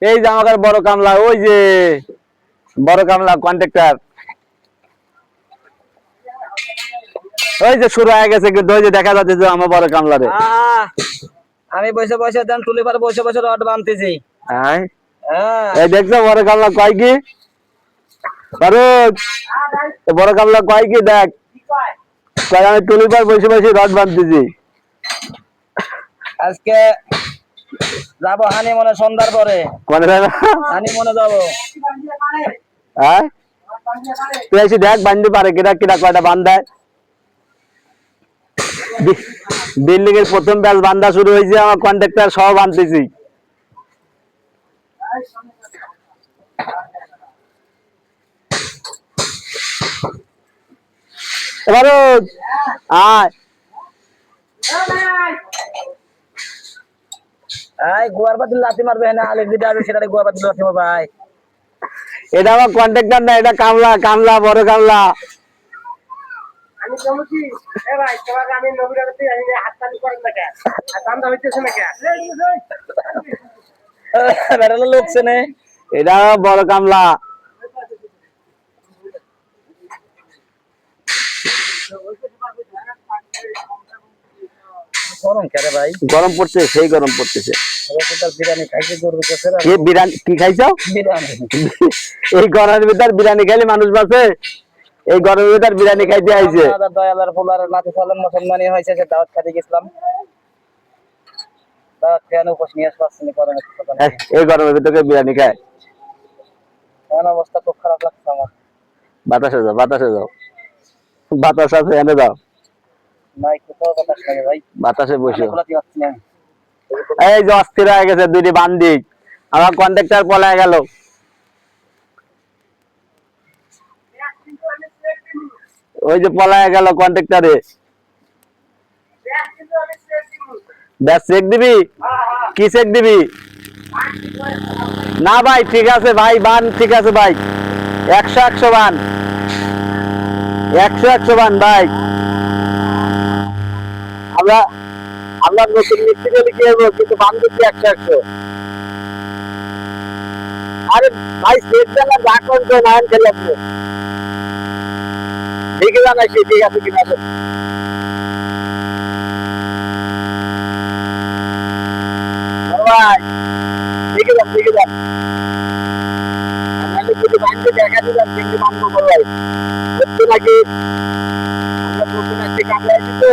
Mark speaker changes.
Speaker 1: এই যে আমাদের বড় কামলা, ওই যে বড় কামলা কন্ট্রাক্টর, ওই যে শুরু হয়ে গেছে, কিন্তু ওই যে দেখা যাচ্ছে যে আমার বড় কামলা রে।
Speaker 2: আমি বসে বসে দেন টুলি পার বসে বসে রড বানতেছি।
Speaker 1: এই দেখছো বড় কামলা কয় কি, বড় কামলা কয় কি দেখ, আমি টুলি পার বসে বসে রড বানতেছি।
Speaker 2: আজকে যাবো হানিমুনে সন্ধ্যার পরে, হানিমুনে যাবো।
Speaker 1: তুই এসে দেখ বান্ধতে পারে কিনা, কিনা কয়টা বান্ধায়। বিল্ডিং এর প্রথম ব্যাচ বান্ধা শুরু হয়েছে, আমার কন্ট্রাক্টর সহ বানতেছি। এবারে আয়
Speaker 2: গোয়ার বাতি লাথি মারবে না, আলেক দিতে আসবে সেখানে গোয়ার বাতি লাথি মারবে। ভাই
Speaker 1: এটা আমার কন্ট্রাক্টর না, এটা কামলা, কামলা বড় কামলা।
Speaker 2: আমি বলছি এ ভাই তোমাকে আমি নবীরাতে আমি হাততালি করেন না কেন, আর দাম দাম হইতেছে না কেন, বেড়ালো লোকছে না।
Speaker 1: এটা বড় কামলা।
Speaker 2: গরম কেরে ভাই?
Speaker 1: গরম পড়ছে, সেই গরম পড়তেছে।
Speaker 2: বিরিয়ানি খাইতে গরু গেছে না।
Speaker 1: কি বিরিয়ানি কি খাইছো?
Speaker 2: বিরিয়ানি।
Speaker 1: এই গরমের ভিতর বিরিয়ানি খাইলে মানুষ বাঁচে? এই গরমের ভিতর বিরিয়ানি খাইতে আইছে।
Speaker 2: দয়ালার পোলার নাতি সালাম মুসলমানি হয়েছে, সে দাওয়াত খাইতে গেছিলাম। দাওয়াত খেয়ে উপোস নিয়ে আসছি গরমে।
Speaker 1: এই গরমের ভিতরে বিরিয়ানি খায়?
Speaker 2: এমন অবস্থা খুব খারাপ লাগছে আমার।
Speaker 1: বাতাসে যাও, বাতাসে যাও, বাতাস আছে এনে যাও।
Speaker 2: নাই কোথাও বাতাস লাগে ভাই,
Speaker 1: বাতাসে বসো।
Speaker 2: না
Speaker 1: এই যে অস্থির হয়ে গেছে দুইটি বান্দি, আমার কন্ট্রাক্টর পলায় গেল। ওই যে পলায় গেল কন্ট্রাক্টরে। ব্যাস চেক দিবি? কি চেক দিবি? না ভাই ঠিক আছে ভাই, বান ঠিক আছে ভাই, 100 বান, 100 বান ভাই। আমরা আমরা নতুন মিস্ত্রি গেলে কি হবো, কিন্তু বান দিচ্ছি 100। আরে ভাই চেক দেন না, যা করছো নায়ন খেলে আপনি ঠিকই জানাইছি, ঠিক আছে কিনা ভাই, ঠিক আছে ঠিক আছে। আমাদের যদি বানকে দেখা দিলাম কিন্তু বানবো ভাই, সত্যি নাকি আমরা নতুন একটি কামলা আছি তো।